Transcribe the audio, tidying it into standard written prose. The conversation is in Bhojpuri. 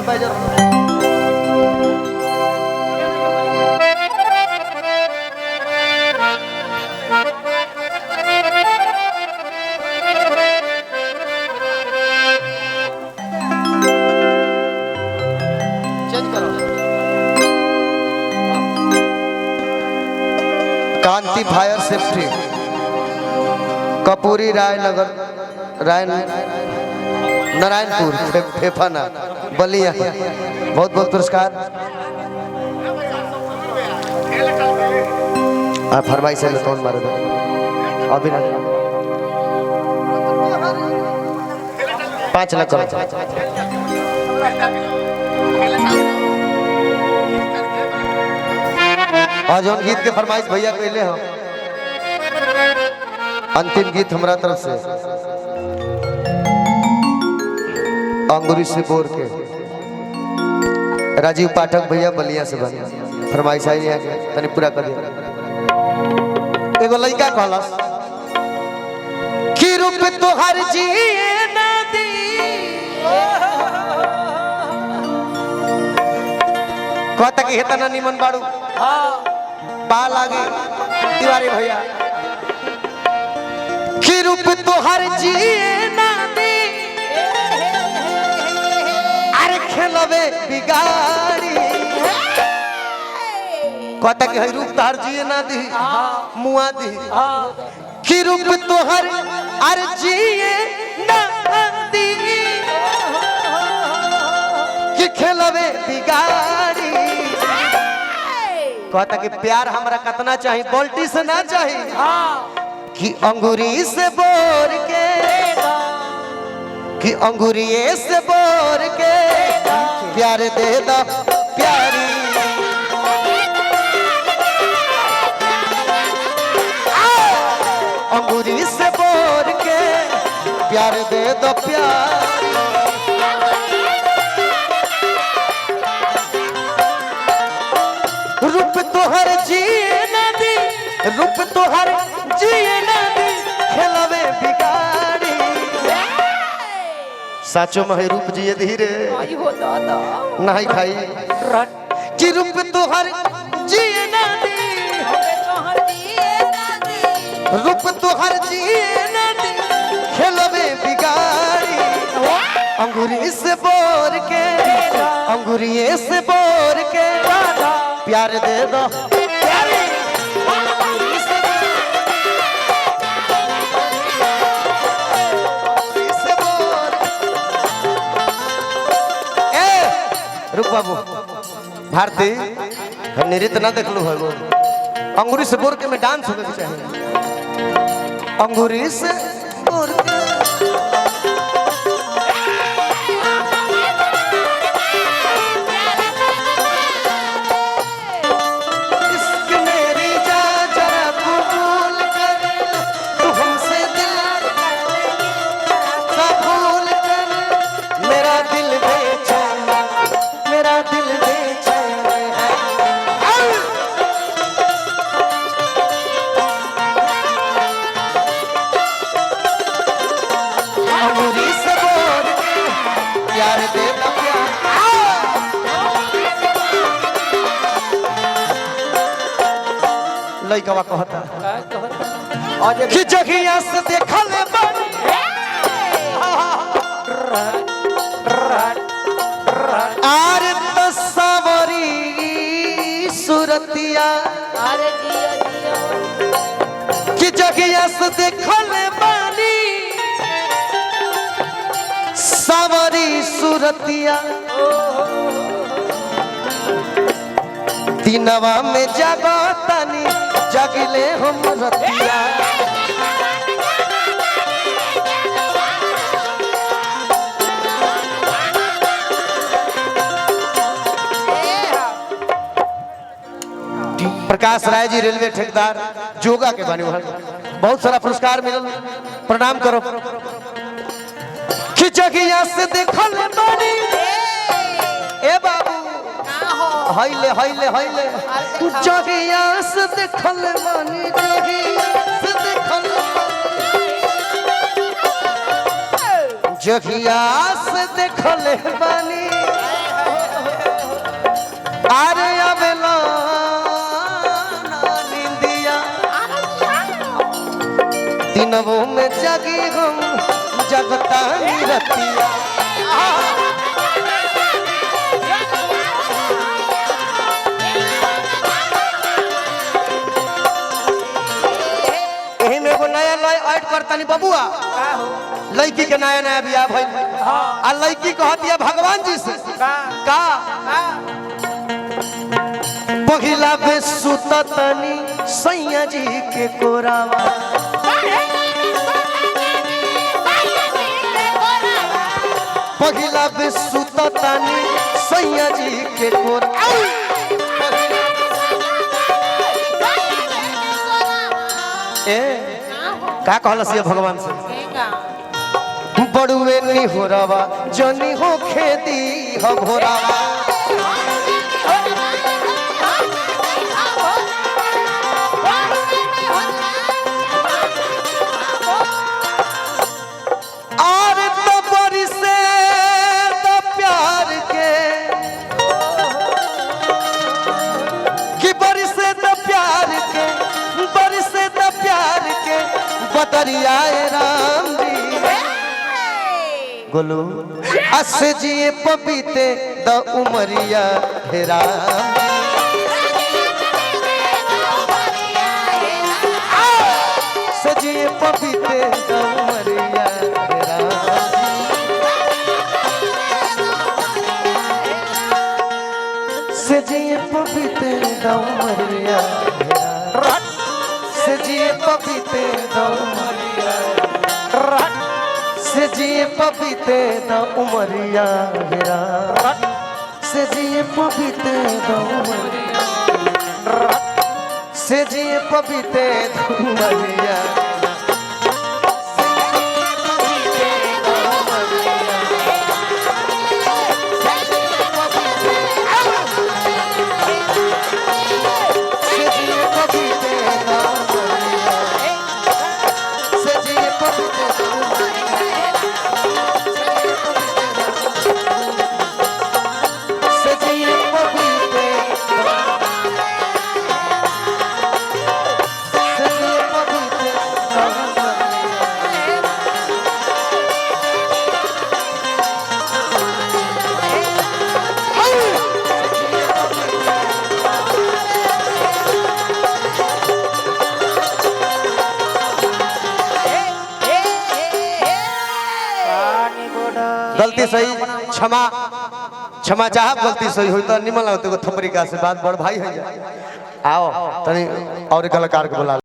ला बेजर कांति फायर सेफ्टी कपूरी रायनगर नारायणपुर फेफाना बलिया बहुत बहुत पुरस्कार आप फरमाई से कौन मारे दो अभी 5 लाख करो आज उन गीत के फरमाइश भैया कहले हो अंतिम गीत हमारा तरफ से अंगूरी से बोर के राजीव पाठक भैया बलिया से बन फरमाइश आई है तनी पूरा कर दिया। एगो लड़का कहलस कि रूप तोहर जिए ना दी कहता कि हेता ना निमन बाड़ू पा लागे तिवारी भैया कि रूप तोहर जिए ना दी अरे खेलबे बिगाड़ी कहता कि हई रूप तोहर जिए ना दी मुआ दी कि रूप तोहर अरे जिए ना दी कि खेलबे बिगाड़ी कहता कि प्यार हमरा कितना चाहिए बोल्टी से ना चाहिए कि अंगूरी से बोर के कि अंगूरी से बोर के प्यार दे दो प्यारी अंगूरी से बोर के प्यार दे दो प्यारी रूप तोहर जिए ना दी रूप तोहर जिए ना दी खेलबे बिगाड़ी साचो में रूप जिए धीरे नहीं खाई कि रूप तोहर जिए ना दी रूप तोहर जिए ना दी खेलबे बिगाड़ी अंगूरी से बोर के अंगूरी से बोर के प्यार दे दो प्यारी रुक बाबू भारती हम नृत्य ना देख लो है वो अंगूरी से बोर के में डांस होने के चाहिए अंगूरी से बोर के लइकवा कहता कि जगिया से देखल बानी आर तसवरी सूरतिया कि जगिया से देखल बानी सवरी सूरतिया दिनवा में जगतनी जगले हम रतिया प्रकाश राय जी रेलवे ठेकेदार जोगा के बने बहुत सारा पुरस्कार मिलल प्रणाम करो खिचगिया से देखल बानी ए बाबू हाइले हाइले हाइले जगिया से देखल बानी जगिया से देखल बानी अरे अबेला निंदिया दिनों में जगी हम जगता रतिया नया लय ऐड करतानी बबुआ लड़की के नया नया बियाह भइल आ लड़की कहतिया भगवान जी से का पहिला बे सुततनी सैया जी के कोरावा पहिला बे सुततनी सैया जी के कोरावा का कहलस ये भगवान से बड़ुए नी हो रवा जनी हो खेती हो घोरावा और तो बड़ी से तो प्यार के कि बड़ी से तो प्यार के बड़ी से तो प्यार के बदरियाए राम जी गोलू अस जिए पपीते द उमरिया हे राम सजिए पपीते द उमरिया हे राम सजिए पपीते द उमरिया हे राम सजिए पपीते द उमरिया से जिए पपीते द उमरिया हेरा से जिए पपीते द उमरिया से जिए पपीते द उमरिया गलती सही क्षमा क्षमा चाहब गलती सही हुई तो निमल होते को थपरी का से बात बड़ भाई है आओ तनी और कलाकार को बुला